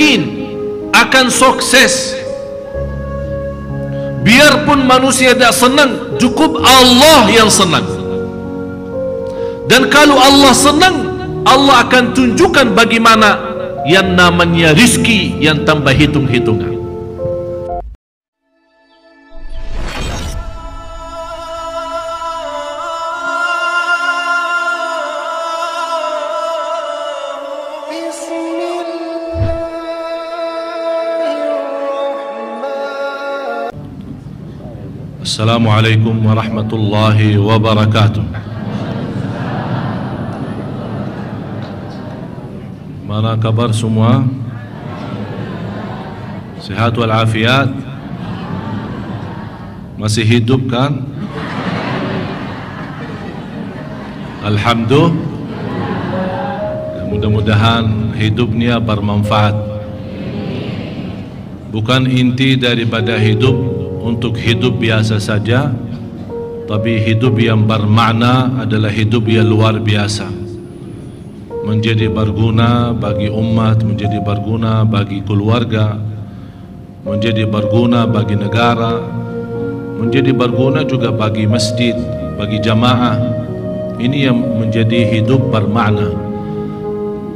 yakin akan sukses. Biarpun manusia tidak senang, cukup Allah yang senang. Dan kalau Allah senang, Allah akan tunjukkan bagaimana yang namanya rizki yang tanpa hitung-hitungan. Assalamualaikum warahmatullahi wabarakatuh. Mana kabar semua? Sehat walafiat? Masih hidup kan? Alhamdulillah. Mudah-mudahan hidupnya bermanfaat. Bukan inti daripada hidup untuk hidup biasa saja, tapi hidup yang bermakna adalah hidup yang luar biasa, menjadi berguna bagi umat, menjadi berguna bagi keluarga, menjadi berguna bagi negara, menjadi berguna juga bagi masjid, bagi jamaah. Ini yang menjadi hidup bermakna.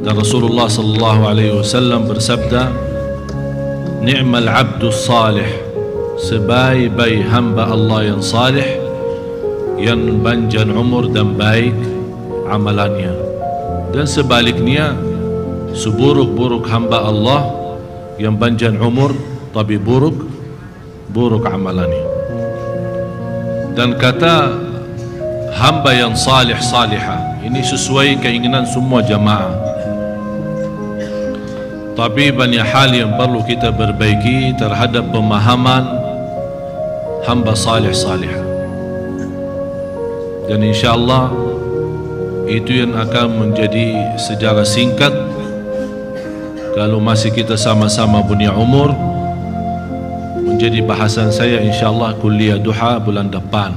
Dan Rasulullah sallallahu alaihi wasallam bersabda, "Ni'mal 'abdus salih." Sebaik-baik hamba Allah yang salih, yang panjang umur dan baik amalannya. Dan sebaliknya, seburuk-buruk hamba Allah yang panjang umur tapi buruk amalannya. Dan kata hamba yang salih salihah ini sesuai keinginan semua jamaah. Tapi banyak hal yang perlu kita perbaiki terhadap pemahaman hamba salih salihah. Dan insyaAllah itu yang akan menjadi sejarah singkat kalau masih kita sama-sama punya umur, menjadi bahasan saya insyaAllah kuliah duha bulan depan.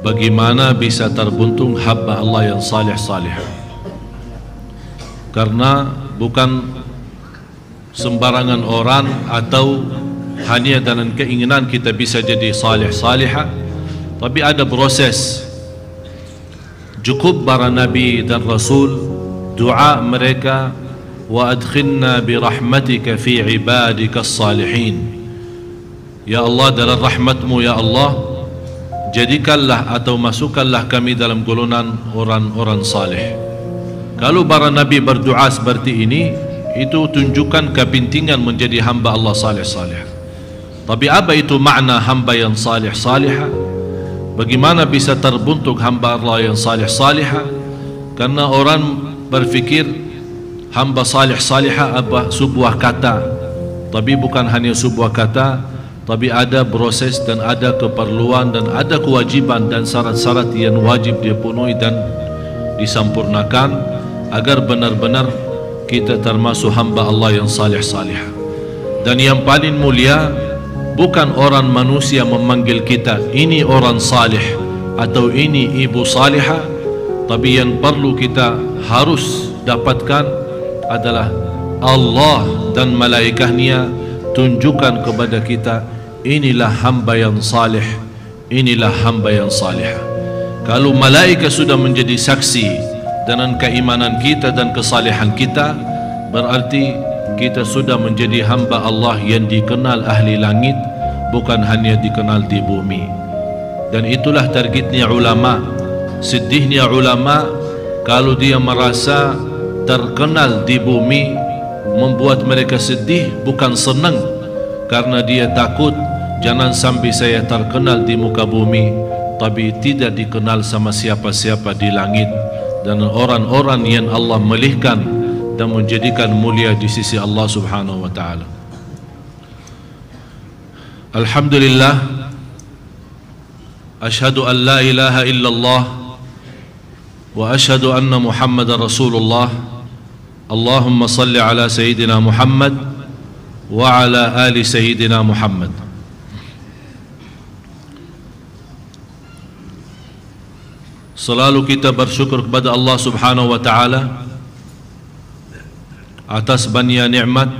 Bagaimana bisa terbuntung hamba Allah yang salih salihah. Karena bukan sembarangan orang atau hanya dengan keinginan kita bisa jadi salih salihah, tapi ada proses. Cukup para nabi dan rasul doa mereka, wa adkhilna bi rahmatika fi ibadika as-salihin. Ya Allah, dalam rahmatmu ya Allah, jadikanlah atau masukkanlah kami dalam golongan orang-orang salih. Kalau para nabi berdoa seperti ini, itu tunjukkan kepentingan menjadi hamba Allah salih salih. Tapi apa itu makna hamba yang salih salihah? Bagaimana bisa terbentuk hamba Allah yang salih salihah? Karena orang berfikir hamba salih salihah apa sebuah kata, tapi bukan hanya sebuah kata, tapi ada proses dan ada keperluan dan ada kewajiban dan syarat-syarat yang wajib dipenuhi dan disempurnakan agar benar-benar kita termasuk hamba Allah yang salih salihah. Dan yang paling mulia, bukan orang manusia memanggil kita ini orang salih atau ini ibu salihah, tapi yang perlu kita harus dapatkan adalah Allah dan malaikatnya tunjukkan kepada kita, inilah hamba yang salih, inilah hamba yang salihah. Kalau malaikat sudah menjadi saksi dengan keimanan kita dan kesalehan kita, berarti kita sudah menjadi hamba Allah yang dikenal ahli langit, bukan hanya dikenal di bumi. Dan itulah targetnya ulama. Sedihnya ulama kalau dia merasa terkenal di bumi, membuat mereka sedih, bukan senang, karena dia takut jangan sampai saya terkenal di muka bumi tapi tidak dikenal sama siapa-siapa di langit. Dan orang-orang yang Allah milihkan dan menjadikan mulia di sisi Allah subhanahu wa ta'ala. Alhamdulillah, ashhadu an la ilaha illallah wa ashhadu anna Muhammadar Rasulullah. Allahumma salli ala Sayyidina Muhammad wa ala ali Sayyidina Muhammad. Selalu kita bersyukur kepada Allah subhanahu wa ta'ala atas banyak nikmat.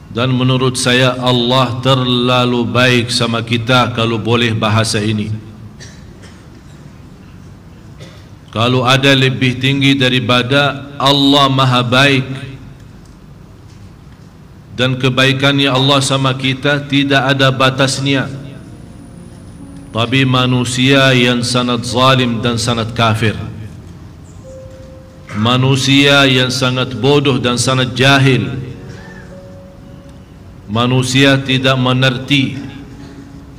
Dan menurut saya Allah terlalu baik sama kita kalau boleh bahasa ini. Kalau ada lebih tinggi daripada Allah Maha Baik, dan kebaikannya Allah sama kita tidak ada batasnya. Tapi manusia yang sangat zalim dan sangat kafir, manusia yang sangat bodoh dan sangat jahil, manusia tidak mengerti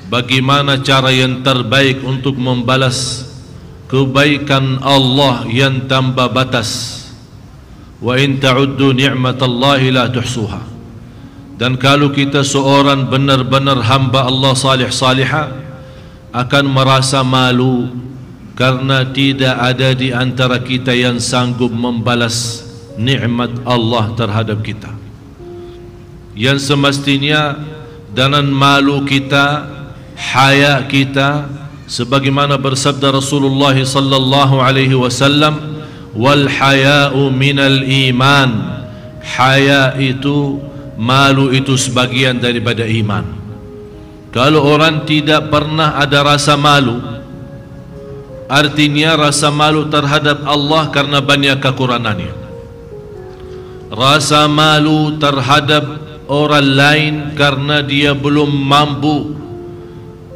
bagaimana cara yang terbaik untuk membalas kebaikan Allah yang tanpa batas. Wa in ta'uddu ni'matallahi la tuhsuha. Dan kalau kita seorang benar-benar hamba Allah salih-salihah akan merasa malu karena tidak ada di antara kita yang sanggup membalas nikmat Allah terhadap kita. Yang semestinya dengan malu kita, haya kita, sebagaimana bersabda Rasulullah sallallahu alaihi wasallam, wal haya'u minal iman. Haya itu, malu itu sebagian daripada iman. Kalau orang tidak pernah ada rasa malu, artinya rasa malu terhadap Allah karena banyak kekurangannya. Rasa malu terhadap orang lain karena dia belum mampu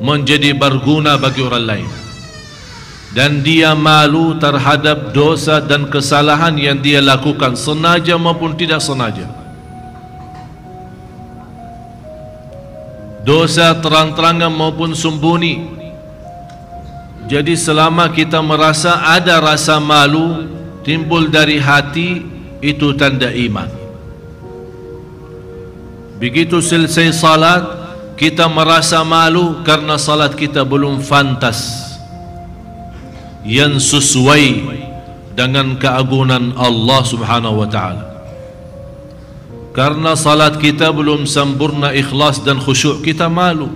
menjadi berguna bagi orang lain. Dan dia malu terhadap dosa dan kesalahan yang dia lakukan, sengaja maupun tidak sengaja. Dosa terang-terangan maupun sembunyi. Jadi selama kita merasa ada rasa malu timbul dari hati, itu tanda iman. Begitu selesai salat, kita merasa malu karena salat kita belum fantas yang sesuai dengan keagungan Allah Subhanahu wa ta'ala. Karena salat kita belum sempurna ikhlas dan khusyuk, kita malu.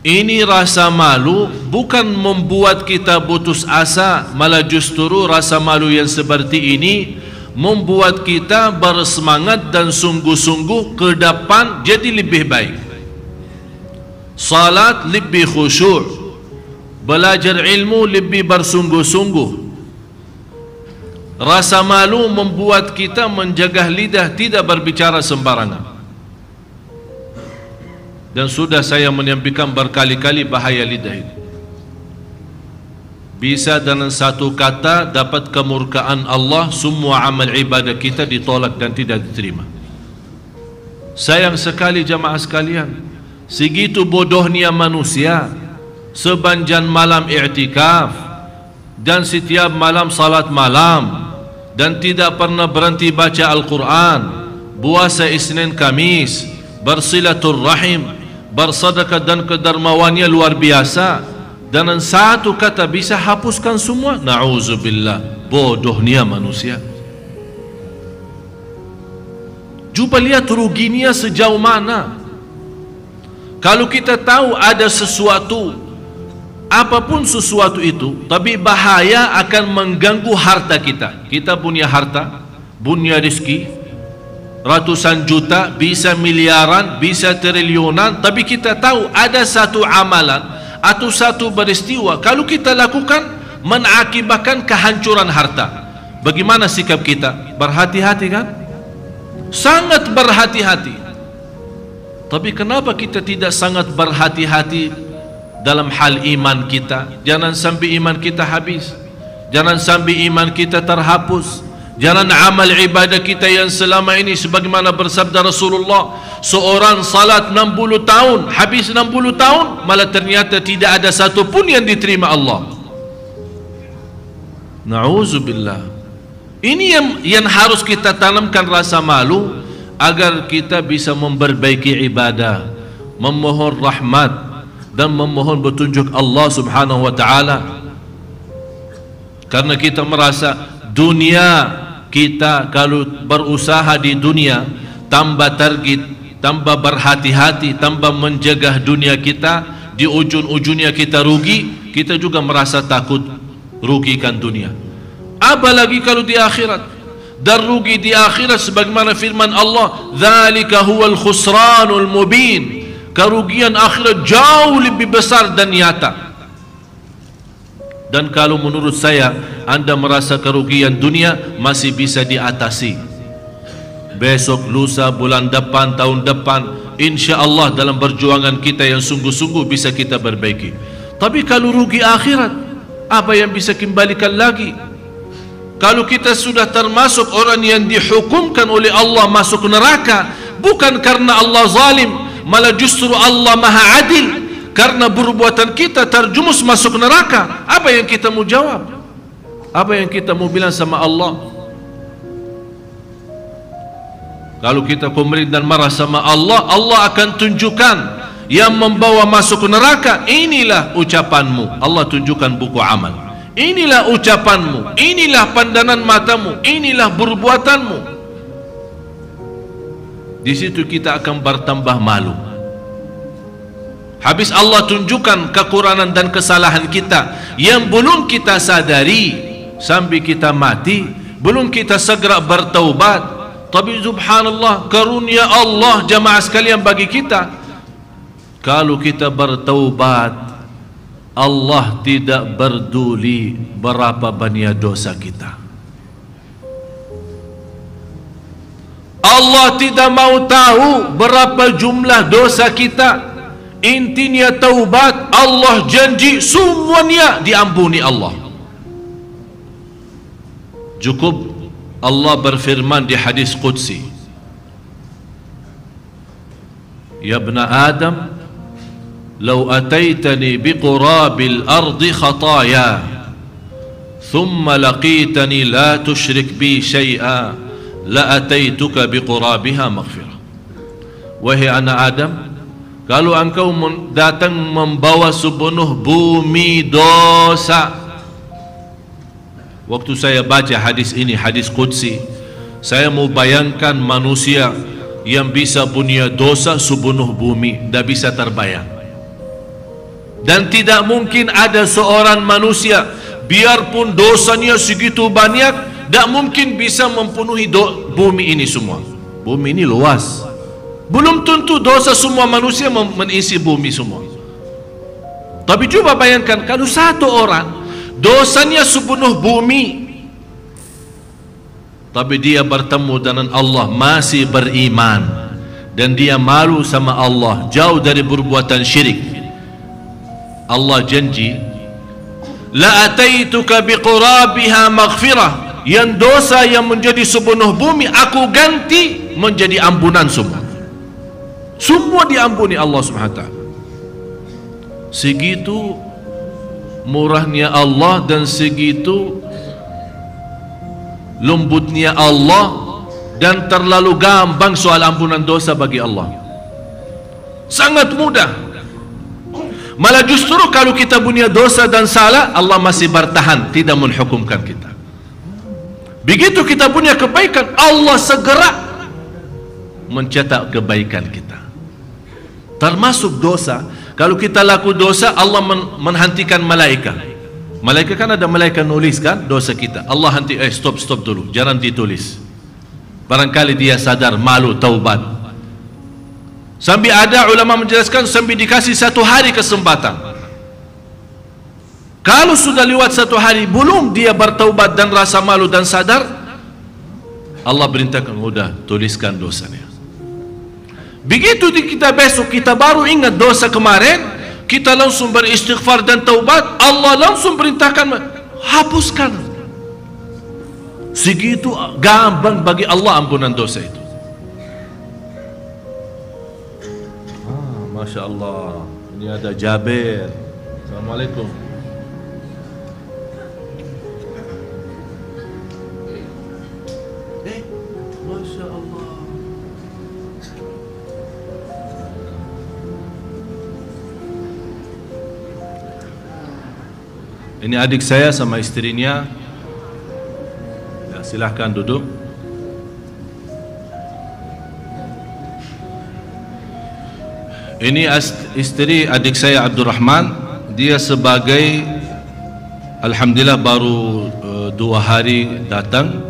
Ini rasa malu bukan membuat kita putus asa, malah justru rasa malu yang seperti ini membuat kita bersemangat dan sungguh-sungguh ke depan jadi lebih baik. Salat lebih khusyuk, belajar ilmu lebih bersungguh-sungguh. Rasa malu membuat kita menjaga lidah, tidak berbicara sembarangan. Dan sudah saya menyampaikan berkali-kali bahaya lidah itu. Bisa dengan satu kata dapat kemurkaan Allah, semua amal ibadah kita ditolak dan tidak diterima. Sayang sekali jamaah sekalian, segitu bodohnya manusia. Sepanjang malam i'tikaf dan setiap malam salat malam, dan tidak pernah berhenti baca Al-Quran, puasa Isnin Kamis, bersilaturrahim, bersedekah dan kedermawannya luar biasa. Dan satu kata bisa hapuskan semua. Na'udzubillah, bodohnya manusia. Cuba lihat ruginya sejauh mana. Kalau kita tahu ada sesuatu, apapun sesuatu itu, tapi bahaya akan mengganggu harta kita. Kita punya harta, punya rezeki, ratusan juta, bisa miliaran, bisa triliunan, tapi kita tahu ada satu amalan atau satu peristiwa kalau kita lakukan mengakibatkan kehancuran harta. Bagaimana sikap kita? Berhati-hati kan? Sangat berhati-hati. Tapi kenapa kita tidak sangat berhati-hati dalam hal iman kita? Jangan sampai iman kita habis, jangan sampai iman kita terhapus, jangan amal ibadah kita yang selama ini sebagaimana bersabda Rasulullah, seorang salat 60 tahun, habis 60 tahun malah ternyata tidak ada satu pun yang diterima Allah. Na'udzubillah. Ini yang harus kita tanamkan, rasa malu, agar kita bisa memperbaiki ibadah, memohon rahmat dan memohon petunjuk Allah Subhanahu wa ta'ala. Karena kita merasa dunia kita, kalau berusaha di dunia tambah target, tambah berhati-hati, tambah menjaga dunia kita, di ujung-ujungnya kita rugi, kita juga merasa takut rugikan dunia. Apalagi kalau di akhirat. dan rugi di akhirat, sebagaimana firman Allah, dzalika huwal khusranul mubin. Kerugian akhirat jauh lebih besar dan nyata. Dan kalau menurut saya Anda merasa kerugian dunia masih bisa diatasi. Besok, lusa, bulan depan, tahun depan, insya Allah dalam perjuangan kita yang sungguh-sungguh bisa kita perbaiki. Tapi kalau rugi akhirat, apa yang bisa kembalikan lagi? Kalau kita sudah termasuk orang yang dihukumkan oleh Allah masuk neraka, bukan karena Allah zalim, malah justru Allah maha adil, karena perbuatan kita terjumus masuk neraka. Apa yang kita mau jawab? Apa yang kita mau bilang sama Allah? Kalau kita komplain dan marah sama Allah, Allah akan tunjukkan yang membawa masuk neraka. Inilah ucapanmu. Allah tunjukkan buku amal. Inilah ucapanmu, inilah pandangan matamu, inilah perbuatanmu. Di situ kita akan bertambah malu. Habis Allah tunjukkan kekurangan dan kesalahan kita yang belum kita sadari sampai kita mati, belum kita segera bertaubat. Tapi subhanallah, karunia Allah jamaah sekalian bagi kita, kalau kita bertaubat, Allah tidak peduli berapa banyak dosa kita. Allah tidak mau tahu berapa jumlah dosa kita. Intinya taubat, Allah janji semuanya diampuni Allah. Cukup Allah berfirman di hadis qudsi, ya ibna Adam, لو أتيتني بقراب الأرض خطايا ثم لقيتني لا تشرك بي شيئا لأتيتك بقرابها مغفرة. Wahai anak Adam, kalau engkau datang membawa sepenuh bumi dosa. Waktu saya baca hadis ini, hadis qudsi, saya mau bayangkan manusia yang bisa punya dosa sepenuh bumi, tidak bisa terbayang. Dan tidak mungkin ada seorang manusia, biarpun dosanya segitu banyak, tidak mungkin bisa mempenuhi bumi ini semua. Bumi ini luas, belum tentu dosa semua manusia mengisi bumi semua. Tapi coba bayangkan, kalau satu orang dosanya sepenuh bumi, tapi dia bertemu dengan Allah masih beriman, dan dia malu sama Allah, jauh dari perbuatan syirik, Allah janji, la ataituka biqurabiha maghfirah, yang dosa yang menjadi sepenuh bumi aku ganti menjadi ampunan semua. Semua diampuni Allah SWT. Segitu murahnya Allah dan segitu lembutnya Allah, dan terlalu gampang soal ampunan dosa bagi Allah. Sangat mudah. Malah justru kalau kita punya dosa dan salah, Allah masih bertahan, tidak menghukumkan kita. Begitu kita punya kebaikan, Allah segera mencetak kebaikan kita. Termasuk dosa, kalau kita laku dosa, Allah menghentikan malaikat. Malaikat kan ada malaikat nulis kan dosa kita. Allah henti, stop dulu, jangan ditulis. Barangkali dia sadar, malu, taubat. Sampai ada ulama menjelaskan, sampai dikasih 1 hari kesempatan. Kalau sudah lewat 1 hari belum dia bertaubat dan rasa malu dan sadar, Allah perintahkan, udah tuliskan dosanya. Begitu di kita besok kita baru ingat dosa kemarin, kita langsung beristighfar dan taubat, Allah langsung perintahkan hapuskan. Segitu gampang bagi Allah ampunan dosa itu. Masya Allah, ini ada Jabir. Assalamualaikum. Masya Allah. Ini adik saya sama istrinya. Ya, silahkan duduk. Ini istri adik saya Abdurrahman. Dia sebagai, alhamdulillah baru 2 hari datang.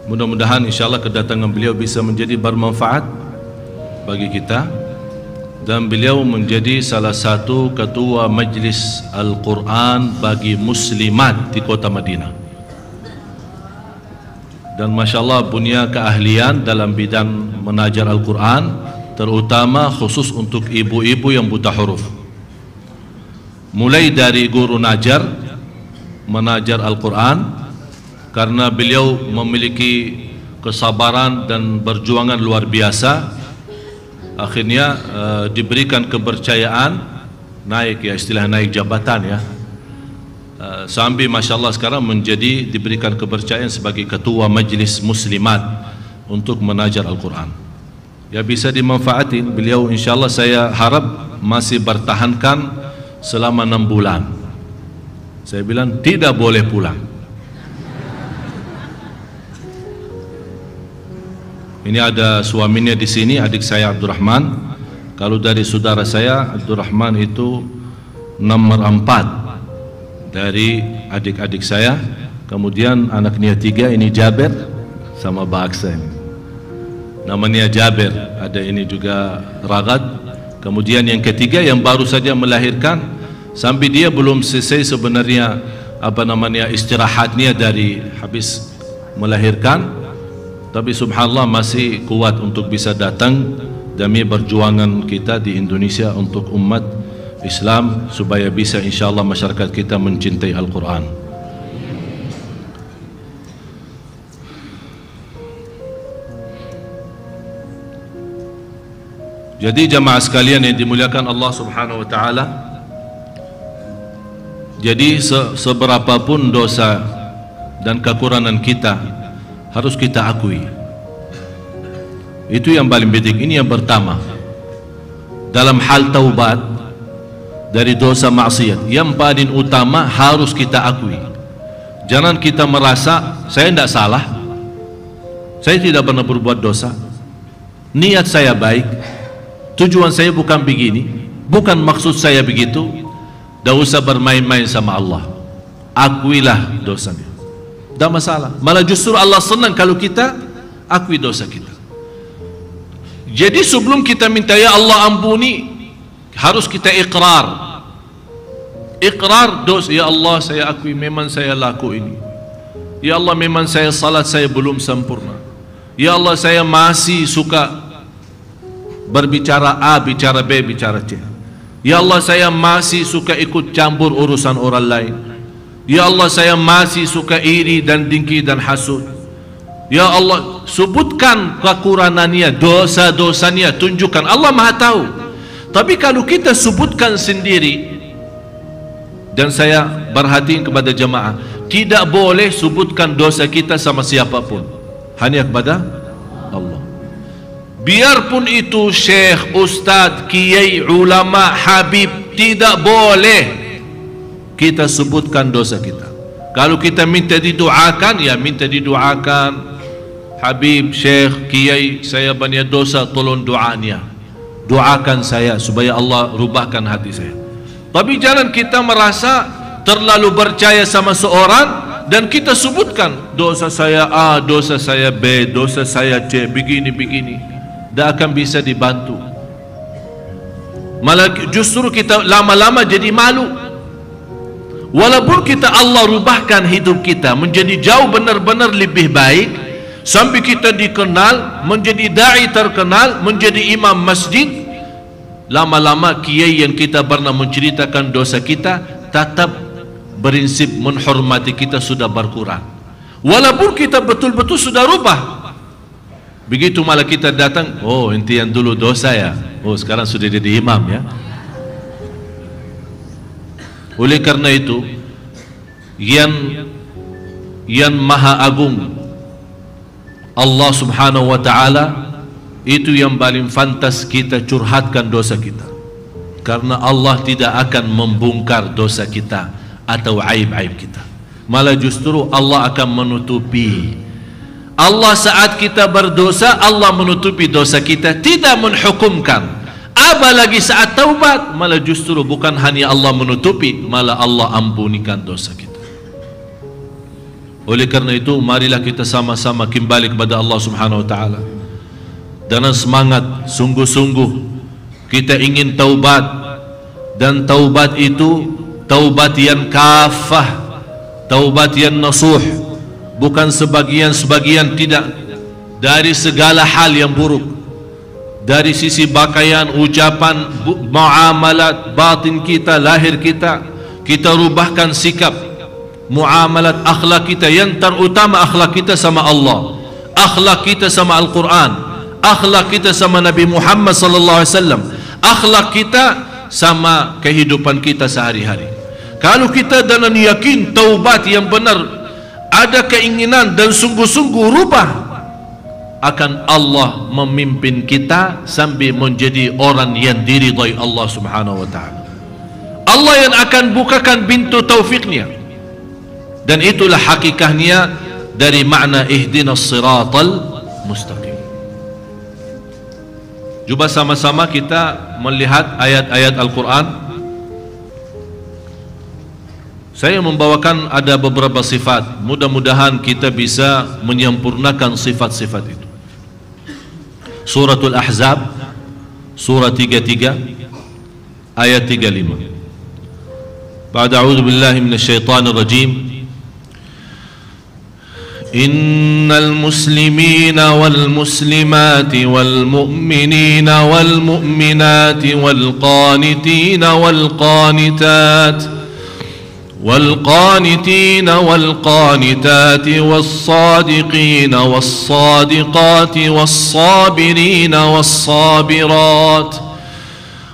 Mudah-mudahan insyaAllah kedatangan beliau bisa menjadi bermanfaat bagi kita, dan beliau menjadi salah satu ketua majlis Al-Quran bagi muslimat di kota Madinah. Dan Masya Allah punya keahlian dalam bidang mengajar Al-Quran, terutama khusus untuk ibu-ibu yang buta huruf. Mulai dari guru menajar Al-Quran, karena beliau memiliki kesabaran dan perjuangan luar biasa, akhirnya diberikan kepercayaan, naik ya, istilah naik jabatan ya, sampai Masya Allah sekarang diberikan kepercayaan sebagai ketua majlis muslimat untuk menajar Al-Quran. Ya, bisa dimanfaatin beliau, insya Allah saya harap masih bertahankan selama 6 bulan. Saya bilang tidak boleh pulang. Ini ada suaminya di sini, adik saya Abdurrahman. Kalau dari saudara saya Abdurrahman itu nomor 4 dari adik-adik saya. Kemudian anaknya 3 ini Jaber sama Baksa ini. Namanya Jaber. Ada ini juga Ragad. Kemudian yang ketiga yang baru saja melahirkan, sampai dia belum selesai sebenarnya istirahatnya dari habis melahirkan. Tapi subhanallah masih kuat untuk bisa datang demi perjuangan kita di Indonesia untuk umat Islam, supaya bisa insyaAllah masyarakat kita mencintai Al-Quran. Jadi jamaah sekalian yang dimuliakan Allah subhanahu wa ta'ala, jadi seberapapun dosa dan kekurangan kita harus kita akui. Itu yang paling penting. Ini yang pertama. Dalam hal taubat dari dosa maksiat, yang paling utama harus kita akui. Jangan kita merasa saya tidak salah, saya tidak pernah berbuat dosa, niat saya baik, tujuan saya bukan begini, bukan maksud saya begitu. Tidak usah bermain-main sama Allah. Akuilah dosanya, tidak masalah. Malah justru Allah senang kalau kita akui dosa kita. Jadi sebelum kita minta ya Allah ampuni, harus kita iqrar. Iqrar dosa. Ya Allah, saya akui memang saya laku ini. Ya Allah, memang saya salat saya belum sempurna. Ya Allah, saya masih suka berbicara A, bicara B, bicara C. Ya Allah, saya masih suka ikut campur urusan orang lain. Ya Allah, saya masih suka iri dan dengki dan hasud. Ya Allah, sebutkan kekurangannya, dosa-dosanya, tunjukkan. Allah Maha tahu. Tapi kalau kita sebutkan sendiri, dan saya perhatiin kepada jemaah, tidak boleh sebutkan dosa kita sama siapapun, hanya kepada Allah. Biarpun itu syekh, ustadz, kiai, ulama, habib, tidak boleh kita sebutkan dosa kita. Kalau kita minta didoakan, ya minta didoakan. Habib, syekh, kiai, saya banyak dosa, tolong doanya, doakan saya supaya Allah rubahkan hati saya. Tapi jangan kita merasa terlalu percaya sama seorang dan kita sebutkan dosa saya A, dosa saya B, dosa saya C, begini-begini. Tidak akan bisa dibantu. Malah justru kita lama-lama jadi malu. Walaupun kita Allah rubahkan hidup kita menjadi jauh benar-benar lebih baik, sampai kita dikenal, menjadi da'i terkenal, menjadi imam masjid, lama-lama kiai yang kita pernah menceritakan dosa kita tetap prinsip menghormati kita sudah berkurang. Walaupun kita betul-betul sudah rubah. Begitu malah kita datang, oh inti yang dulu dosa ya, oh sekarang sudah jadi imam ya. Oleh karena itu, yang maha agung Allah subhanahu wa ta'ala, itu yang paling pantas kita curhatkan dosa kita, karena Allah tidak akan membongkar dosa kita atau aib-aib kita. Malah justru Allah akan menutupi. Allah saat kita berdosa, Allah menutupi dosa kita, tidak menghukumkan. Apalagi saat taubat, malah justru bukan hanya Allah menutupi, malah Allah ampunikan dosa kita. Oleh karena itu, marilah kita sama-sama kembali kepada Allah Subhanahu wa taala dengan semangat sungguh-sungguh. Kita ingin taubat, dan taubat itu taubat yang kafah, taubat yang nasuh, bukan sebagian-sebagian, tidak. Dari segala hal yang buruk, dari sisi pakaian, ucapan, muamalat, batin kita, lahir kita, kita rubahkan sikap, muamalat, akhlak kita. Yang terutama akhlak kita sama Allah, akhlak kita sama Al-Quran, akhlak kita sama Nabi Muhammad sallallahu alaihi wasallam, akhlak kita sama kehidupan kita sehari-hari. Kalau kita dengan yakin taubat yang benar, ada keinginan dan sungguh-sungguh rubah, akan Allah memimpin kita sambil menjadi orang yang diridai Allah Subhanahu wa taala. Allah yang akan bukakan pintu taufiknya, dan itulah hakikatnya dari makna ihdinas siratal mustaqim. Cuba sama-sama kita melihat ayat-ayat Al-Quran. Saya membawakan ada beberapa sifat, mudah-mudahan kita bisa menyempurnakan sifat-sifat itu. Suratul Ahzab, surah 33 ayat 35. Ba'da a'udzu billahi minasyaitonir rajim. Innal muslimina wal muslimati wal mu'minina wal mu'minati wal qanitina wal qanitat والقانتين والقانتات والصادقين والصادقات والصابرين والصابرات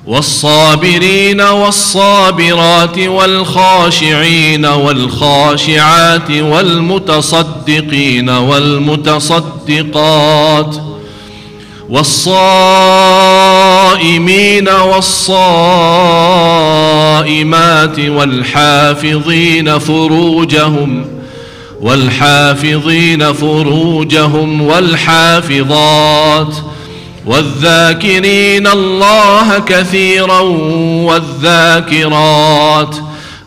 والصابرين والصابرات والخاشعين والخاشعات والمتصدقين والمتصدقات والصائمين والصائمات والحافظين فروجهم والحافظات والذاكرين الله كثيرا والذاكرات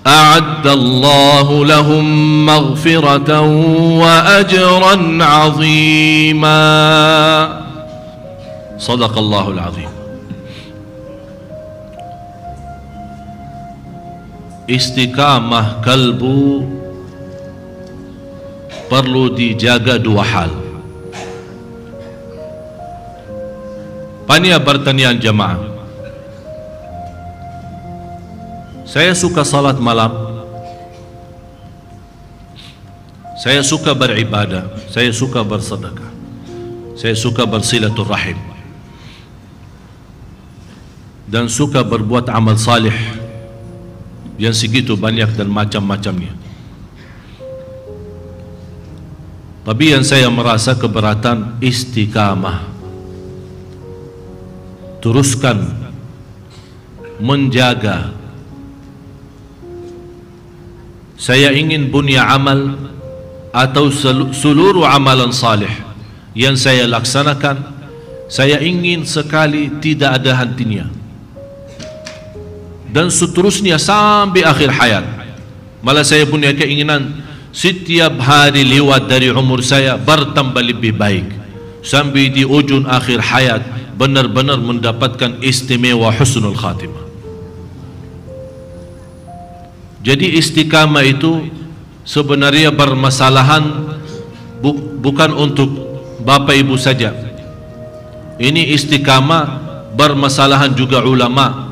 أعد الله لهم مغفرة وأجرا عظيما. صدق الله العظيم. Istiqamah kalbu perlu dijaga dua hal. Panitia pertanian jamaah, saya suka salat malam, saya suka beribadah, saya suka bersedekah, saya suka bersilaturahim, dan suka berbuat amal salih yang segitu banyak dan macam-macamnya. Tapi yang saya merasa keberatan istiqamah, teruskan menjaga. Saya ingin bunya amal atau seluruh amalan salih yang saya laksanakan, saya ingin sekali tidak ada hentinya, dan seterusnya sampai akhir hayat. Malah saya punya keinginan setiap hari lewat dari umur saya bertambah lebih baik, sampai di ujung akhir hayat benar-benar mendapatkan istimewa husnul khatimah. Jadi istiqamah itu sebenarnya bermasalahan bukan untuk bapak ibu saja. Ini istiqamah bermasalahan juga ulama.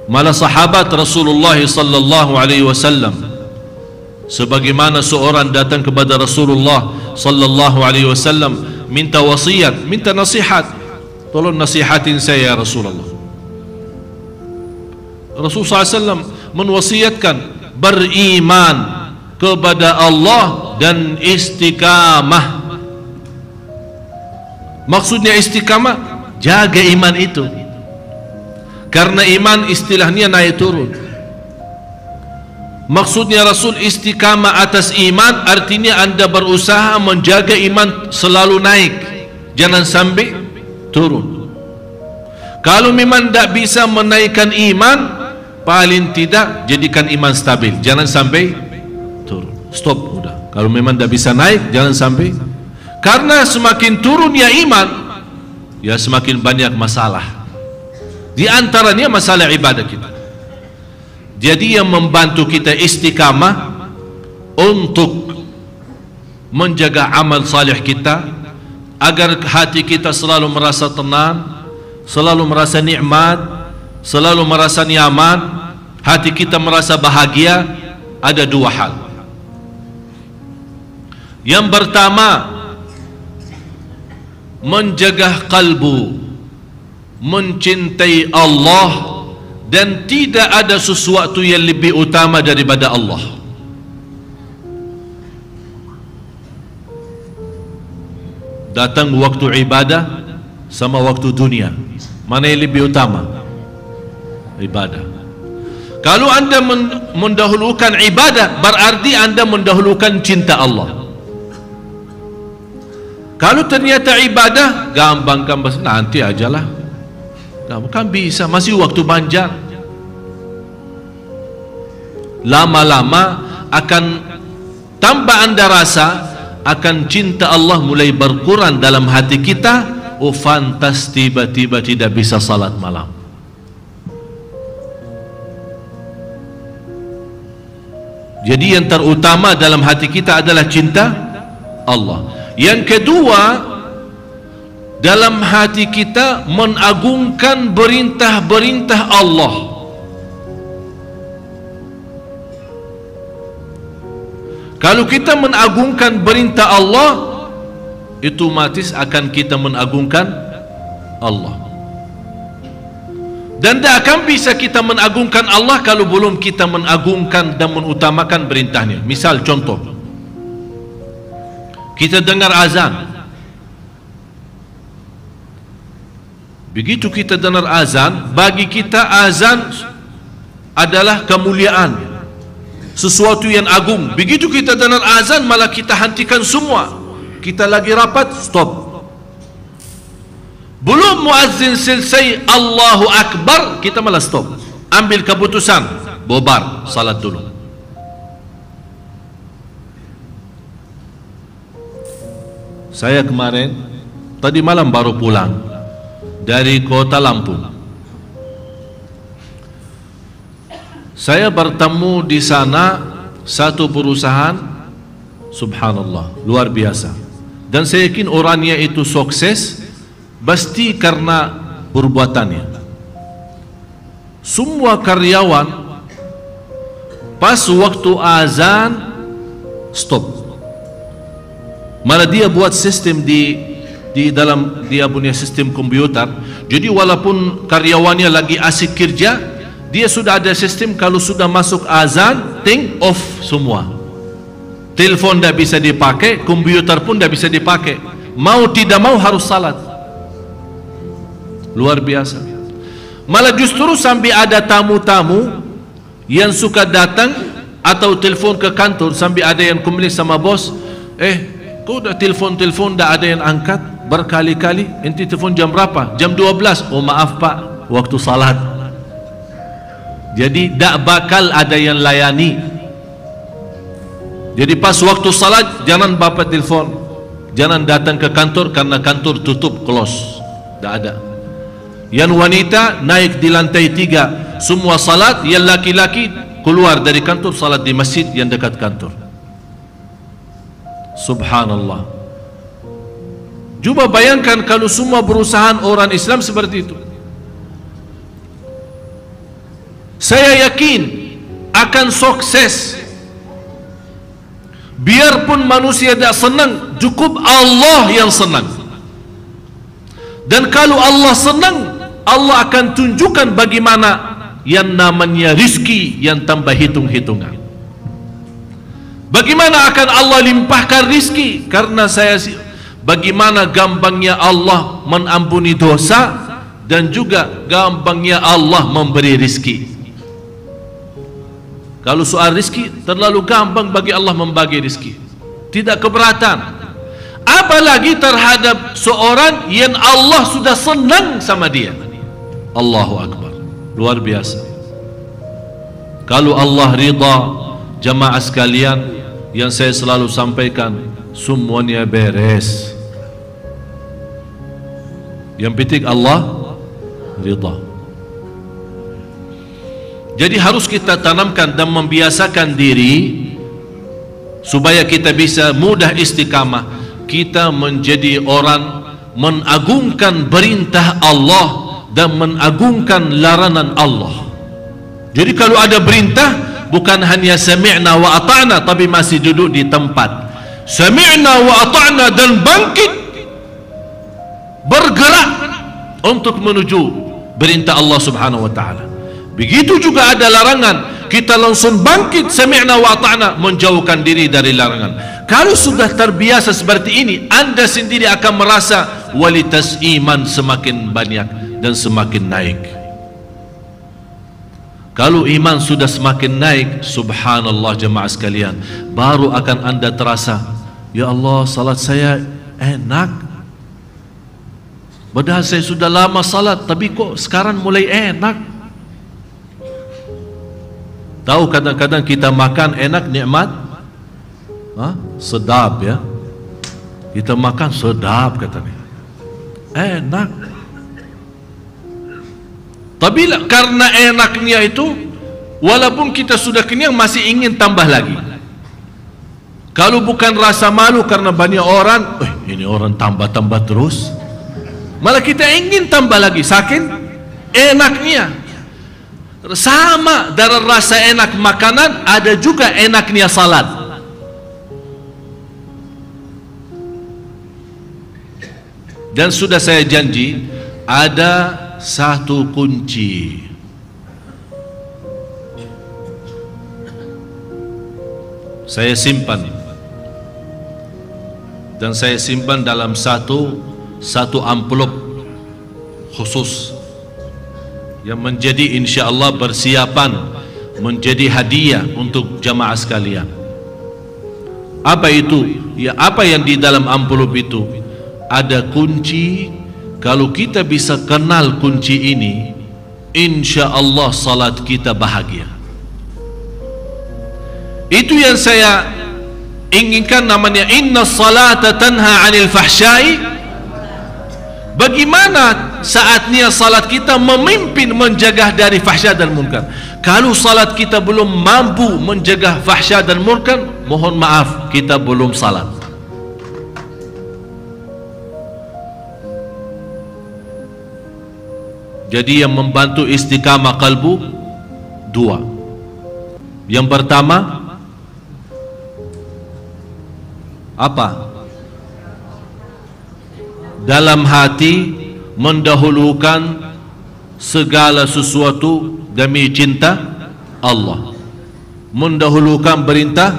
Malah sahabat Rasulullah sallallahu alaihi wasallam, sebagaimana seorang datang kepada Rasulullah sallallahu alaihi wasallam minta wasiat, minta nasihat, tolong nasihatin saya ya Rasulullah. Rasulullah SAW menwasiatkan beriman kepada Allah dan istiqamah. Maksudnya istiqamah, jaga iman itu, karena iman istilahnya naik turun. Maksudnya Rasul istiqamah atas iman artinya anda berusaha menjaga iman selalu naik, jangan sampai turun. Kalau memang tidak bisa menaikkan iman, paling tidak jadikan iman stabil, jangan sampai turun. stop udah. Kalau memang tidak bisa naik, jangan sampai. Karena semakin turunnya iman, ya semakin banyak masalah. Di antaranya masalah ibadah kita. Jadi yang membantu kita istiqamah untuk menjaga amal salih kita, agar hati kita selalu merasa tenang, selalu merasa nikmat, selalu merasa nyaman, hati kita merasa bahagia, ada dua hal. Yang pertama, menjaga kalbu, mencintai Allah, dan tidak ada sesuatu yang lebih utama daripada Allah. Datang waktu ibadah sama waktu dunia, mana yang lebih utama? Ibadah. Kalau anda mendahulukan ibadah, berarti anda mendahulukan cinta Allah. Kalau ternyata ibadah gampang, nanti ajalah, kan bisa, masih waktu panjang. Lama-lama akan tanpa anda rasa, akan cinta Allah mulai berkurang dalam hati kita. Oh fantas, tiba-tiba tidak bisa salat malam. Jadi yang terutama dalam hati kita adalah cinta Allah. Yang kedua, dalam hati kita mengagungkan perintah-perintah Allah. Kalau kita mengagungkan perintah Allah, itu otomatis akan kita mengagungkan Allah. Dan tidak akan bisa kita mengagungkan Allah kalau belum kita mengagungkan dan mengutamakan perintahnya. Misal contoh, kita dengar azan. Begitu kita dengar azan, bagi kita azan adalah kemuliaan, sesuatu yang agung. Begitu kita dengar azan, malah kita hentikan semua. Kita lagi rapat, stop. Belum muazzin selesai Allahu Akbar, kita malah stop. Ambil keputusan, bobar, salat dulu. Saya kemarin, tadi malam baru pulang dari kota Lampung. Saya bertemu di sana satu perusahaan, subhanallah, luar biasa. Dan saya yakin orangnya itu sukses, pasti karena perbuatannya. Semua karyawan pas waktu azan stop. Malah dia buat sistem di dalam dia punya sistem komputer. Jadi walaupun karyawannya lagi asik kerja, dia sudah ada sistem kalau sudah masuk azan, ting off semua. Telepon tidak bisa dipakai, komputer pun tidak bisa dipakai. Mau tidak mau harus salat. Luar biasa. Malah justru sampai ada tamu-tamu yang suka datang atau telepon ke kantor, sampai ada yang komplain sama bos, kau dah telepon dah ada yang angkat berkali-kali. Enti telepon jam berapa? Jam 12. Oh maaf pak, waktu salat. Jadi tak bakal ada yang layani. Jadi pas waktu salat jangan bapak telepon, jangan datang ke kantor karena kantor tutup, close, tak ada. Yang wanita naik di lantai 3 semua salat, yang laki-laki keluar dari kantor salat di masjid yang dekat kantor. Subhanallah. Cuba bayangkan kalau semua perusahaan orang Islam seperti itu. Saya yakin akan sukses. Biarpun manusia tidak senang, cukup Allah yang senang. Dan kalau Allah senang, Allah akan tunjukkan bagaimana yang namanya rizki yang tanpa hitung-hitungan. Bagaimana akan Allah limpahkan rizki? Karena bagaimana gampangnya Allah mengampuni dosa, dan juga gampangnya Allah memberi rizki. Kalau soal rizki, terlalu gampang bagi Allah membagi rizki, tidak keberatan. Apalagi terhadap seorang yang Allah sudah senang sama dia. Allahu Akbar, luar biasa. Kalau Allah ridha, jamaah sekalian, yang saya selalu sampaikan, semuanya beres. Yang penting Allah ridha. Jadi harus kita tanamkan dan membiasakan diri supaya kita bisa mudah istiqamah. Kita menjadi orang mengagungkan perintah Allah dan mengagungkan larangan Allah. Jadi kalau ada perintah, bukan hanya sami'na wa ata'na, tapi masih duduk di tempat. Sami'na wa ata'na dan bangkit, bergerak untuk menuju perintah Allah Subhanahu wa taala. Begitu juga ada larangan, kita langsung bangkit, sami'na wa ata'na, menjauhkan diri dari larangan. Kalau sudah terbiasa seperti ini, Anda sendiri akan merasa kualitas iman semakin banyak dan semakin naik. Kalau iman sudah semakin naik, subhanallah jemaah sekalian, baru akan Anda terasa, ya Allah, salat saya enak. Padahal saya sudah lama salat, tapi kok sekarang mulai enak. Tahu kadang-kadang kita makan enak, nikmat, sedap ya. Kita makan sedap katanya, enak. Tapi karena enaknya itu, walaupun kita sudah kenyang, masih ingin tambah lagi. Kalau bukan rasa malu karena banyak orang, ini orang tambah-tambah terus, malah kita ingin tambah lagi, saking enaknya. Sama dari rasa enak makanan, ada juga enaknya salat. Dan sudah saya janji, ada satu kunci. Saya simpan, dan saya simpan dalam satu amplop khusus yang menjadi insyaallah persiapan menjadi hadiah untuk jamaah sekalian. Apa itu? Ya, apa yang di dalam amplop itu? Ada kunci. Kalau kita bisa kenal kunci ini, insyaallah salat kita bahagia. Itu yang saya inginkan, namanya inna salata tanha 'anil fahsya'i. Bagaimana saatnya salat kita memimpin menjaga dari fahsya dan munkar. Kalau salat kita belum mampu menjaga fahsya dan munkar, mohon maaf, kita belum salat. Jadi yang membantu istiqamah kalbu dua. Yang pertama apa? Dalam hati mendahulukan segala sesuatu demi cinta Allah, mendahulukan perintah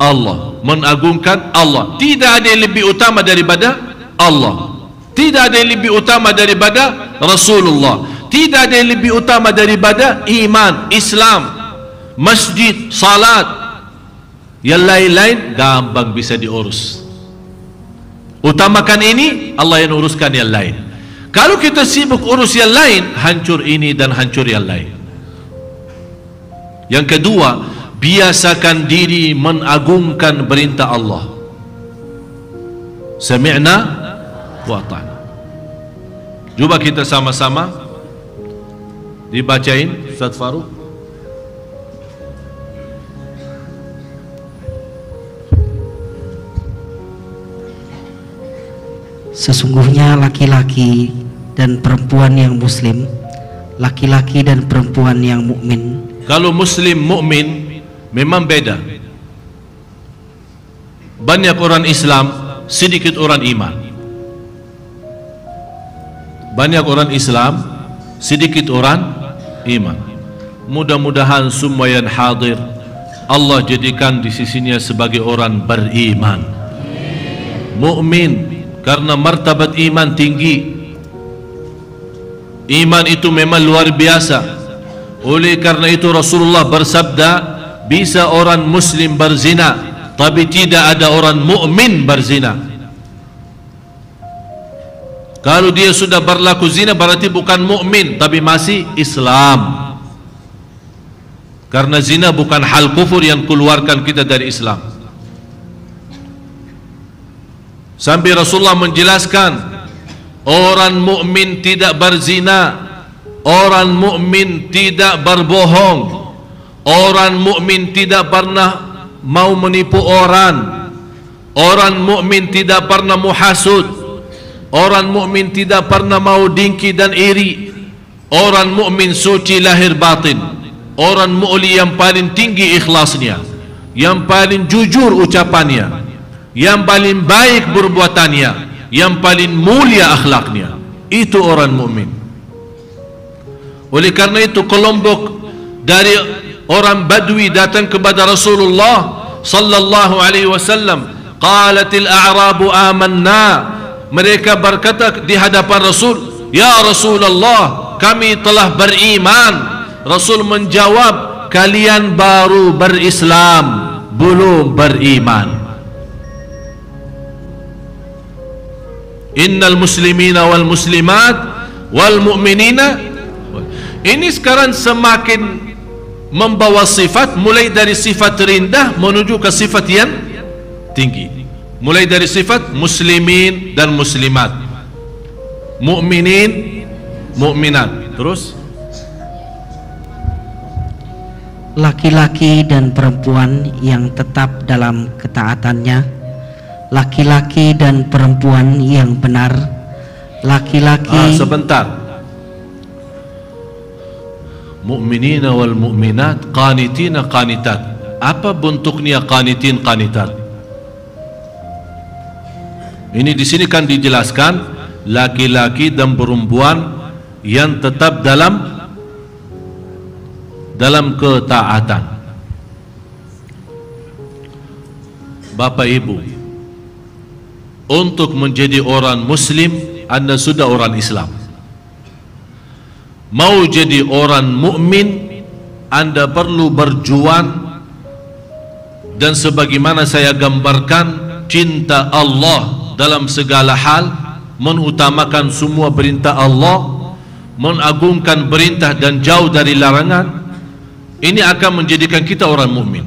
Allah, mengagungkan Allah. Tidak ada yang lebih utama daripada Allah, tidak ada yang lebih utama daripada Rasulullah, tidak ada yang lebih utama daripada iman, Islam, masjid, salat. Yang lain-lain gampang bisa diurus. Utamakan ini, Allah yang uruskan yang lain. Kalau kita sibuk urus yang lain, hancur ini dan hancur yang lain. Yang kedua, biasakan diri mengagungkan perintah Allah. Sami'na wa ata'na. Coba kita sama-sama dibacain, Ustaz Farouk. Sesungguhnya laki-laki dan perempuan yang muslim, laki-laki dan perempuan yang mukmin. Kalau muslim mukmin memang beda. Banyak orang Islam, sedikit orang iman. Banyak orang Islam, sedikit orang iman. Mudah-mudahan semua yang hadir Allah jadikan di sisinya sebagai orang beriman, mukmin. Karena martabat iman tinggi. Iman itu memang luar biasa. Oleh karena itu Rasulullah bersabda, bisa orang muslim berzina, tapi tidak ada orang mukmin berzina. Kalau dia sudah berlaku zina, berarti bukan mukmin, tapi masih Islam. Karena zina bukan hal kufur yang keluarkan kita dari Islam. Sampai Rasulullah menjelaskan, orang mukmin tidak berzina, orang mukmin tidak berbohong, orang mukmin tidak pernah mau menipu orang mukmin tidak pernah muhasud, orang mukmin tidak pernah mau dengki dan iri, orang mukmin suci lahir batin, orang mu'li yang paling tinggi ikhlasnya, yang paling jujur ucapannya, yang paling baik perbuatannya, yang paling mulia akhlaknya. Itu orang mukmin. Oleh karena itu kelompok dari orang Badui datang kepada Rasulullah sallallahu alaihi wasallam. Qalatil a'rabu amanna. Mereka berkata di hadapan Rasul, ya Rasulullah, kami telah beriman. Rasul menjawab, kalian baru berislam, belum beriman. Innal muslimina wal muslimat wal mu'minina. Ini sekarang semakin membawa sifat, mulai dari sifat rendah menuju ke sifat yang tinggi. Mulai dari sifat muslimin dan muslimat, mu'minin, mu'minat. Terus laki-laki dan perempuan yang tetap dalam ketaatannya, laki-laki dan perempuan yang benar, laki-laki sebentar. Mu'minina wal mu'minat, qanitina qanitat. Apa bentuknya qanitin qanitat? Ini di sini kan dijelaskan laki-laki dan perempuan yang tetap dalam ketaatan. Bapak Ibu, untuk menjadi orang muslim, Anda sudah orang Islam. Mau jadi orang mukmin, Anda perlu berjuang, dan sebagaimana saya gambarkan, cinta Allah dalam segala hal, mengutamakan semua perintah Allah, mengagungkan perintah dan jauh dari larangan. Ini akan menjadikan kita orang mukmin.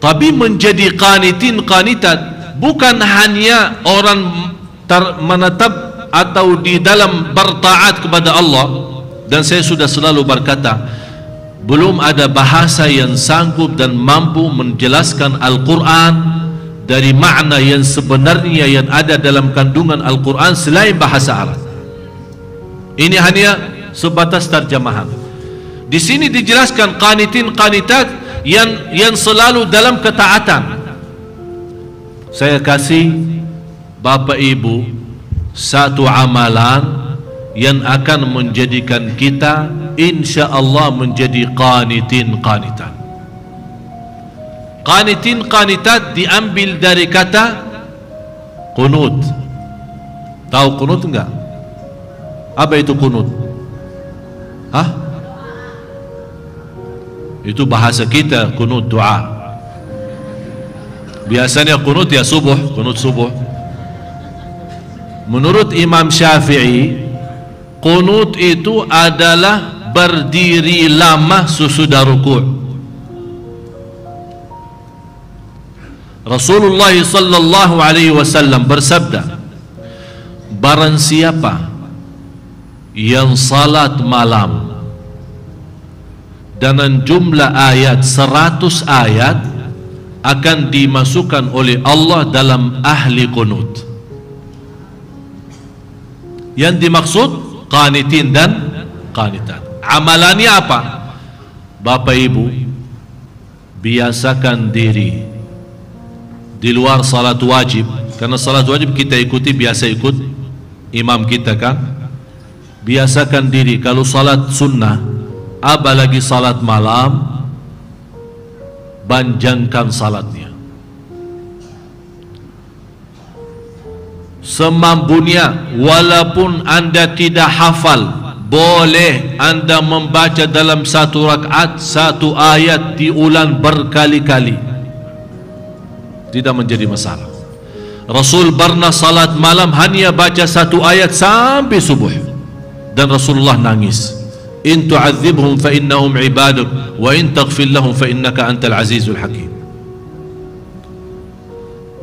Tapi menjadi qanitin qanitat bukan hanya orang menetap atau di dalam bertaat kepada Allah. Dan saya sudah selalu berkata, belum ada bahasa yang sanggup dan mampu menjelaskan Al-Quran dari makna yang sebenarnya yang ada dalam kandungan Al-Quran selain bahasa Arab. Ini hanya sebatas terjemahan. Di sini dijelaskan qanitin qanitat yang selalu dalam ketaatan. Saya kasih Bapak Ibu satu amalan yang akan menjadikan kita insya Allah menjadi qanitin qanitat. Qanitin qanitat diambil dari kata qunut. Tahu qunut enggak? Apa itu qunut? Hah? Itu bahasa kita, qunut doa. Biasanya qunut ya subuh, qunut subuh. Menurut Imam Syafi'i, qunut itu adalah berdiri lama sesudah rukuk. Rasulullah sallallahu alaihi wasallam bersabda, barang siapa yang salat malam dengan jumlah ayat 100 ayat akan dimasukkan oleh Allah dalam ahli qunut. Yang dimaksud qanitin dan qanitat. Amalannya apa? Bapak Ibu, biasakan diri di luar salat wajib, karena salat wajib kita ikuti, biasa ikut imam kita kan. Biasakan diri kalau salat sunnah, apalagi salat malam, panjangkan salatnya semampunya. Walaupun Anda tidak hafal, boleh Anda membaca dalam satu rakaat satu ayat diulang berkali-kali, tidak menjadi masalah. Rasul pernah salat malam hanya baca satu ayat sampai subuh, dan Rasulullah nangis. In tu'adzibhum fa innahum ibaduk wa in taghfir lahum fa innaka antal azizul hakim.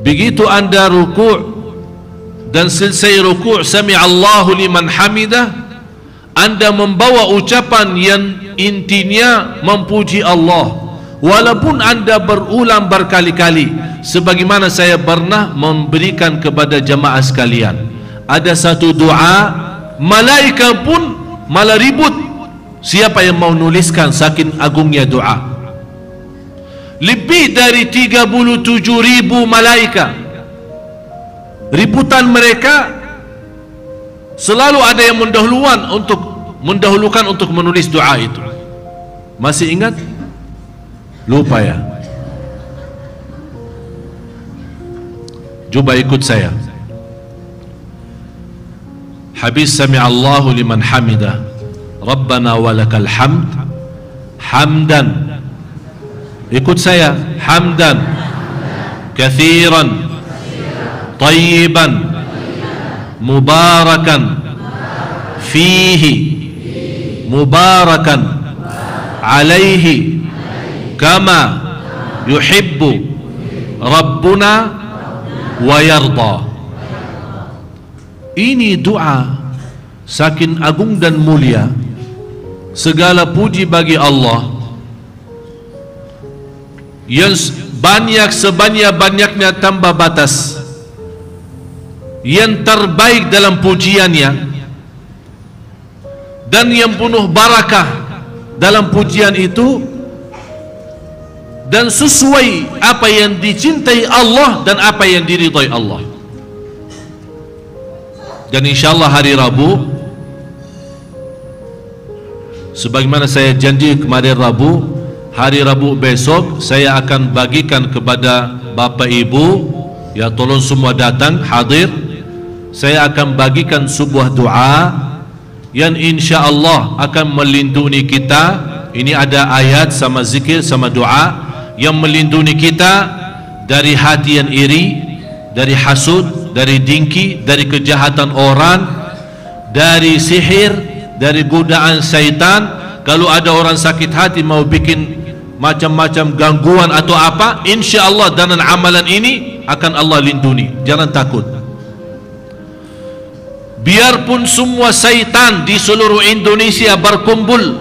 Begitu Anda rukuk, dan selesai rukuk sami'allahu liman hamidah, anda membawa ucapan yang intinya memuji Allah, walaupun anda berulang berkali-kali. Sebagaimana saya pernah memberikan kepada jamaah sekalian, ada satu doa malaikat pun malah ribut siapa yang mau nuliskan, saking agungnya doa. Lebih dari 37.000 malaikat, ributan mereka, selalu ada yang mendahulukan untuk menulis doa itu. Masih ingat? Lupa ya? Coba ikut saya. Habis sami'allahu liman hamidah, Rabbana walakal hamd, hamdan. Ikut saya, hamdan kathiran tayyiban mubarakan fihi mubarakan alaihi kama yuhibbu Rabbuna wa yarda. Ini doa saking agung dan mulia. Segala puji bagi Allah yang banyak sebanyak-banyaknya tanpa batas, yang terbaik dalam pujiannya, dan yang penuh barakah dalam pujian itu, dan sesuai apa yang dicintai Allah dan apa yang diridhai Allah. Dan insyaallah hari Rabu, sebagaimana saya janji kemarin Rabu, hari Rabu besok saya akan bagikan kepada Bapak Ibu, ya tolong semua datang hadir. Saya akan bagikan sebuah doa yang insyaallah akan melindungi kita. Ini ada ayat sama zikir sama doa yang melindungi kita dari hati yang iri, dari hasud, dari dengki, dari kejahatan orang, dari sihir, dari godaan syaitan. Kalau ada orang sakit hati mau bikin macam-macam gangguan atau apa, insyaallah dengan amalan ini akan Allah lindungi. Jangan takut. Biarpun semua syaitan di seluruh Indonesia berkumpul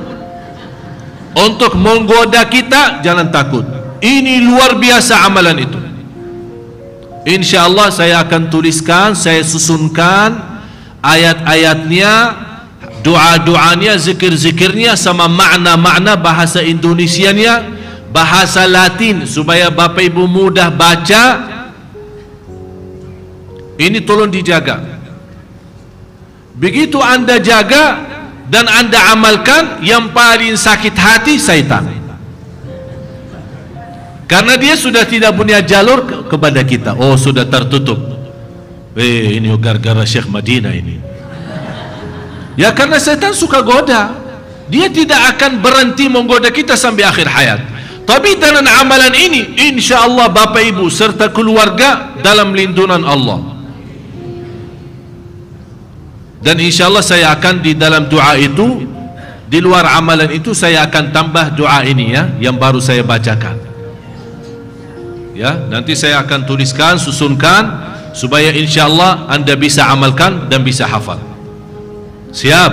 untuk menggoda kita, jangan takut. Ini luar biasa amalan itu. InsyaAllah saya akan tuliskan, saya susunkan ayat-ayatnya, doa-doanya, zikir-zikirnya, sama makna-makna bahasa Indonesianya, bahasa Latin, supaya Bapak Ibu mudah baca. Ini tolong dijaga. Begitu anda jaga dan anda amalkan, yang paling sakit hati syaitan, karena dia sudah tidak punya jalur kepada kita. Oh, sudah tertutup. Ini gara-gara Syekh Madinah ini. Ya, karena syaitan suka goda. Dia tidak akan berhenti menggoda kita sampai akhir hayat. Tapi dengan amalan ini, insyaallah Bapak Ibu serta keluarga dalam lindungan Allah. Dan insyaallah saya akan di dalam doa itu, di luar amalan itu, saya akan tambah doa ini ya, yang baru saya bacakan. Ya, nanti saya akan tuliskan, susunkan, supaya insyaallah anda bisa amalkan dan bisa hafal. Siap?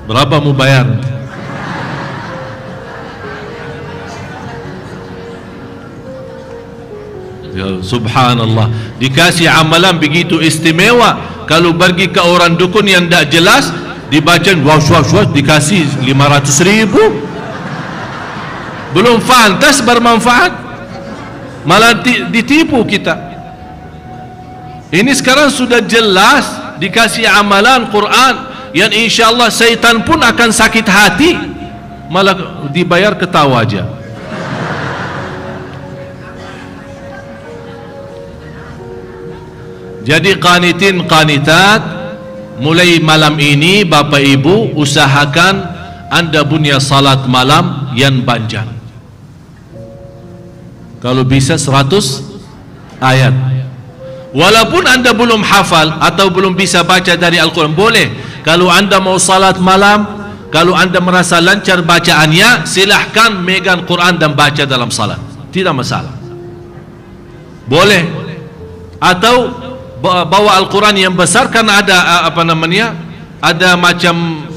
Berapa mau bayar? Ya, subhanallah, dikasih amalan begitu istimewa. Kalau pergi ke orang dukun yang tidak jelas, dibaca wash, dikasih 500.000. Belum fantas bermanfaat, malah ditipu kita. Ini sekarang sudah jelas dikasih amalan Quran yang insyaallah syaitan pun akan sakit hati, malah dibayar ketawa aja. Jadi qanitin qanitat, mulai malam ini Bapak Ibu usahakan anda punya salat malam yang panjang. Kalau bisa 100 ayat. Walaupun anda belum hafal atau belum bisa baca dari Al-Quran, boleh. Kalau anda mau salat malam, kalau anda merasa lancar bacaannya, silahkan megang Quran dan baca dalam salat, tidak masalah, boleh. Atau bawa Al-Quran yang besar karena ada apa namanya, ada macam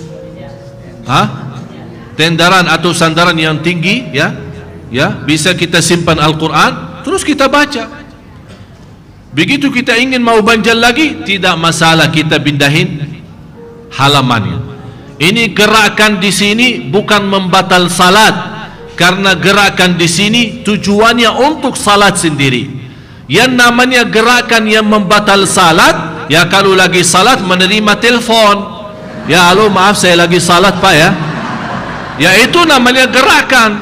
tendaran atau sandaran yang tinggi, ya bisa kita simpan Al-Quran terus kita baca. Begitu kita ingin mau banjal lagi, tidak masalah, kita pindahin halamannya. Ini gerakan di sini bukan membatal salat, karena gerakan di sini tujuannya untuk salat sendiri. Yang namanya gerakan yang membatal salat, ya kalau lagi salat menerima telepon, ya halo maaf saya lagi salat pak ya itu namanya gerakan.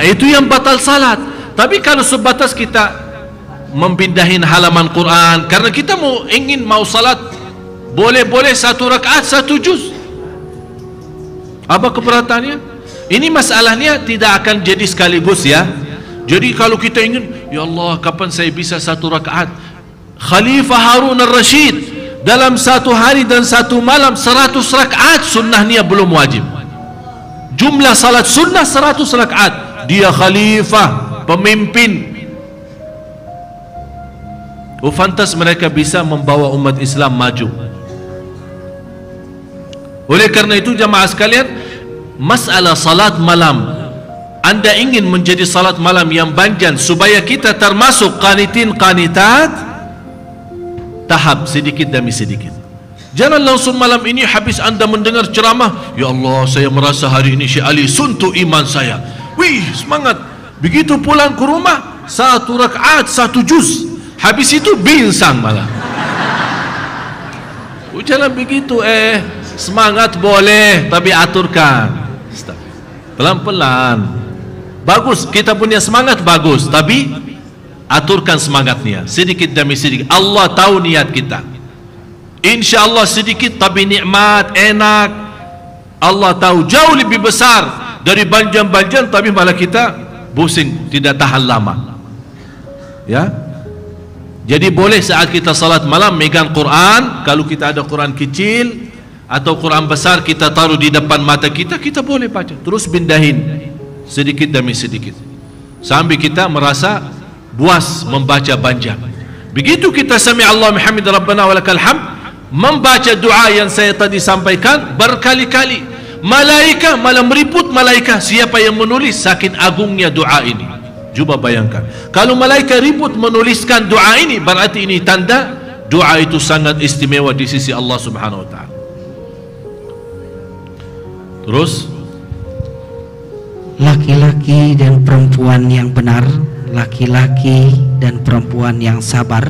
Itu yang batal salat. Tapi kalau sebatas kita mempindahin halaman Quran karena kita mau salat, boleh satu rakaat satu juz, apa keberatannya? Ini masalahnya tidak akan jadi sekaligus ya. Jadi kalau kita ingin, ya Allah kapan saya bisa satu rakaat, Khalifah Harun al-Rashid dalam satu hari dan satu malam 100 rakaat, sunnahnya belum wajib. Jumlah salat sunnah 100 rakaat. Dia khalifah, pemimpin. Fantas mereka bisa membawa umat Islam maju. Oleh karena itu jamaah sekalian, masalah salat malam, Anda ingin menjadi salat malam yang banjan supaya kita termasuk qanitin qanitat, tahap sedikit demi sedikit. Jangan langsung malam ini habis Anda mendengar ceramah, ya Allah saya merasa hari ini Syekh Ali suntuk iman saya, wih semangat. Begitu pulang ke rumah satu rakaat satu juz, habis itu binsang malah. Jangan begitu, semangat boleh tapi aturkan pelan-pelan. Bagus kita punya semangat, bagus, tapi aturkan semangatnya sedikit demi sedikit. Allah tahu niat kita, insya Allah sedikit tapi nikmat enak. Allah tahu jauh lebih besar dari banjan-banjan tapi malah kita pusing, tidak tahan lama ya. Jadi boleh saat kita salat malam megang Quran. Kalau kita ada Quran kecil atau Quran besar kita taruh di depan mata kita, kita boleh baca terus pindahin sedikit demi sedikit sampai kita merasa puas membaca banjang. Begitu kita sami Allah hamid rabbana walakal hamd, membaca doa yang saya tadi sampaikan berkali-kali, malaika malah meriput malaika siapa yang menulis, saking agungnya doa ini. Coba bayangkan kalau malaika ribut menuliskan doa ini, berarti ini tanda doa itu sangat istimewa di sisi Allah Subhanahu wa taala. Terus laki-laki dan perempuan yang benar, laki-laki dan perempuan yang sabar,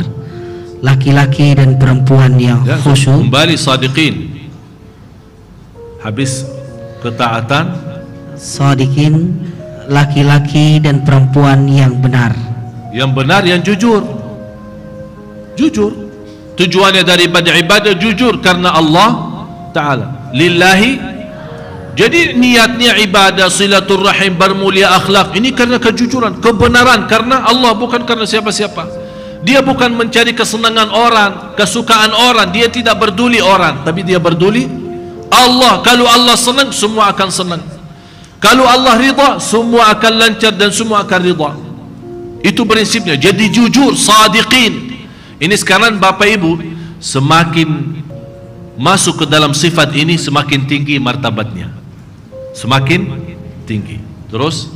laki-laki dan perempuan yang khusyuk. Kembali sadiqin, habis ketaatan. Sadiqin, laki-laki dan perempuan yang benar. Yang benar, yang jujur. Jujur. Tujuannya daripada ibadah jujur karena Allah Ta'ala. Lillahi. Jadi niatnya ibadah, silaturrahim, bermulia akhlak, ini karena kejujuran, kebenaran, karena Allah, bukan karena siapa-siapa. Dia bukan mencari kesenangan orang, kesukaan orang, dia tidak peduli orang, tapi dia peduli Allah. Kalau Allah senang, semua akan senang. Kalau Allah ridha, semua akan lancar dan semua akan ridha. Itu prinsipnya. Jadi jujur, sadiqin. Ini sekarang Bapak Ibu semakin masuk ke dalam sifat ini, semakin tinggi martabatnya, semakin tinggi. Terus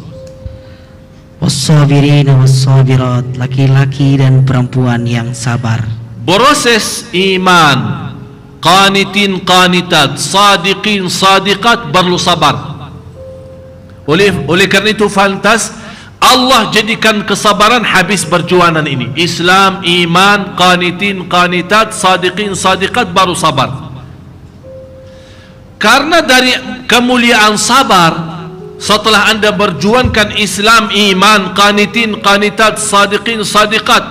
wassabirin wassabirat, laki-laki dan perempuan yang sabar. Proses iman, qanitin qanitat, sadiqin sadiqat, perlu sabar. Oleh karena itu fantas Allah jadikan kesabaran habis perjuangan ini. Islam, iman, qanitin qanitat, sadiqin sadiqat, baru sabar. Karena dari kemuliaan sabar, setelah Anda berjuangkan Islam, iman, qanitin, qanitat, sadiqin, sadiqat,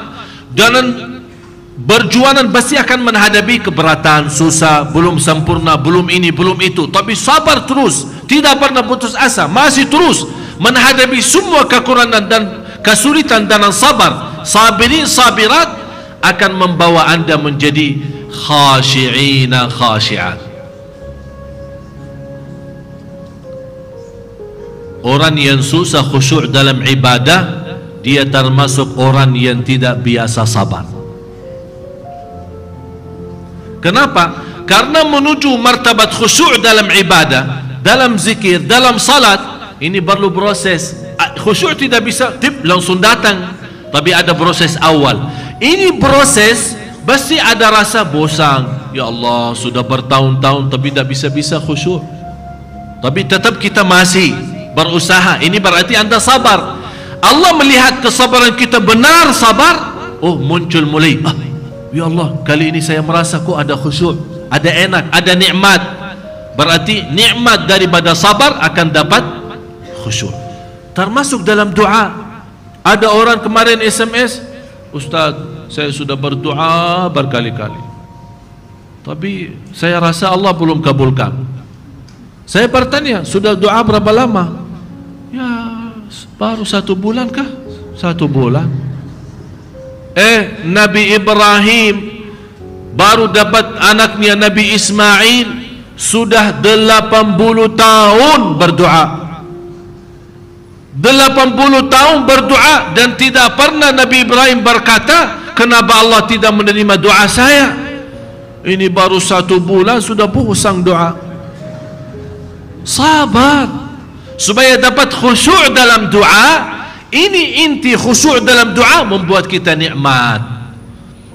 dan berjuangan pasti akan menghadapi keberatan, susah, belum sempurna, belum ini, belum itu, tapi sabar terus, tidak pernah putus asa, masih terus menghadapi semua kekurangan dan kesulitan, dan sabar, sabirin, sabirat akan membawa Anda menjadi khashi'ina khashi'at. Orang yang susah khusyuk dalam ibadah, dia termasuk orang yang tidak biasa sabar. Kenapa? Karena menuju martabat khusyuk dalam ibadah, dalam zikir, dalam salat, ini perlu proses. Khusyuk tidak bisa langsung datang, tapi ada proses awal. Ini proses pasti ada rasa bosan. Ya Allah, sudah bertahun-tahun tapi tidak bisa-bisa khusyuk. Tapi tetap kita masih berusaha. Ini berarti anda sabar. Allah melihat kesabaran kita benar sabar. Oh, muncul mulai. Ya Allah, kali ini saya merasa kok ada khusyuk, ada enak, ada nikmat. Berarti nikmat daripada sabar akan dapat khusyuk. Termasuk dalam doa. Ada orang kemarin SMS, Ustaz, saya sudah berdoa berkali-kali, tapi saya rasa Allah belum kabulkan. Saya bertanya, sudah doa berapa lama? Ya, baru 1 bulan kah? 1 bulan. Nabi Ibrahim baru dapat anaknya Nabi Ismail, sudah 80 tahun berdoa. 80 tahun berdoa dan tidak pernah Nabi Ibrahim berkata, kenapa Allah tidak menerima doa saya? Ini baru 1 bulan sudah pusing doa. Sabar supaya dapat khusyuk dalam doa. Ini inti khusyuk dalam doa, membuat kita nikmat.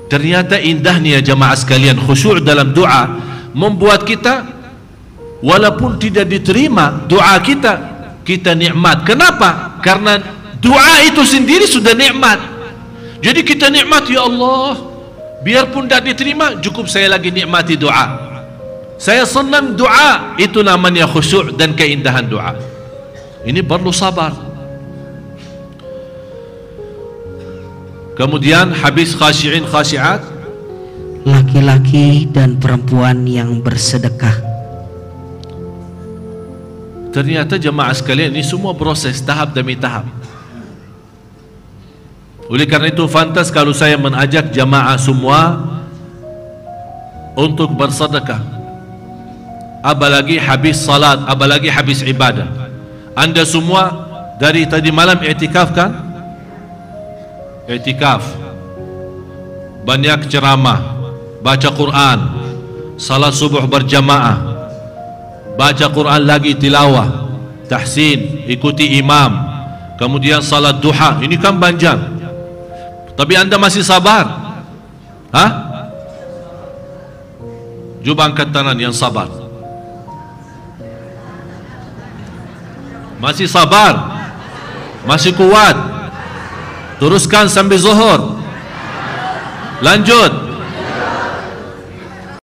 Ternyata indahnya jamaah sekalian, khusyuk dalam doa membuat kita walaupun tidak diterima doa kita nikmat. Kenapa? Karena doa itu sendiri sudah nikmat. Jadi kita nikmat, ya Allah, biarpun tidak diterima, cukup saya lagi nikmati doa. Saya senang doa, itu namanya khusyuk dan keindahan doa. Ini perlu sabar. Kemudian habis khasyi'in khasyi'at, laki-laki dan perempuan yang bersedekah. Ternyata jemaah sekalian, ini semua proses tahap demi tahap. Oleh karena itu fantas kalau saya mengajak jemaah semua untuk bersedekah, apalagi habis salat, apalagi habis ibadah. Anda semua dari tadi malam i'tikaf kan? I'tikaf, banyak ceramah, baca Quran, salat subuh berjamaah, baca Quran lagi, tilawah, tahsin, ikuti imam, kemudian salat duha. Ini kan panjang, tapi anda masih sabar? Hah? Coba angkat tangan yang sabar. Masih sabar? Masih kuat? Teruskan sampai zuhur. Lanjut.